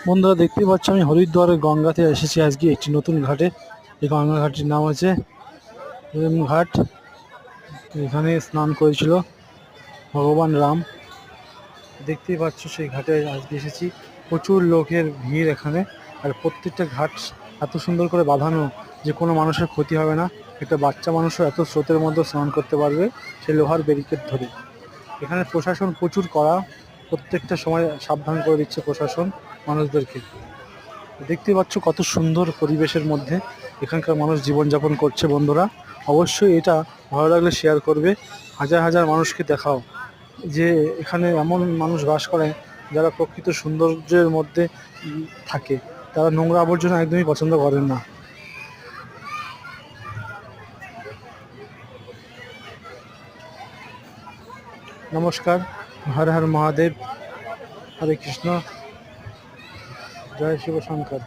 বন্ধুরা দেখতেই পাচ্ছ আমি হরিদ্বারের গঙ্গাতে এসেছি আজকে একটি নতুন ঘাটে। এই গঙ্গা ঘাটটির নাম আছে প্রেম ঘাট। এখানে স্নান করেছিল ভগবান রাম। দেখতেই পাচ্ছ সেই ঘাটে আজকে এসেছি। প্রচুর লোকের ভিড় এখানে। আর প্রত্যেকটা ঘাট এত সুন্দর করে বাঁধানো যে কোনো মানুষের ক্ষতি হবে না। একটা বাচ্চা মানুষও এত স্রোতের মধ্যে স্নান করতে পারবে সেই লোহার ব্যারিকেড ধরে। এখানে প্রশাসন প্রচুর কড়া, প্রত্যেকটা সময় সাবধান করে দিচ্ছে প্রশাসন মানুষদেরকে। দেখতে পাচ্ছ কত সুন্দর পরিবেশের মধ্যে এখানকার মানুষ জীবনযাপন করছে। বন্ধুরা অবশ্যই এটা ভালো লাগলে শেয়ার করবে, হাজার হাজার মানুষকে দেখাও যে এখানে এমন মানুষ বাস করে যারা প্রকৃত সৌন্দর্যের মধ্যে থাকে। তারা নোংরা আবর্জনা একদমই পছন্দ করেন না। নমস্কার, হর হর মহাদেব, হরে কৃষ্ণ, জয় শিব শঙ্কর।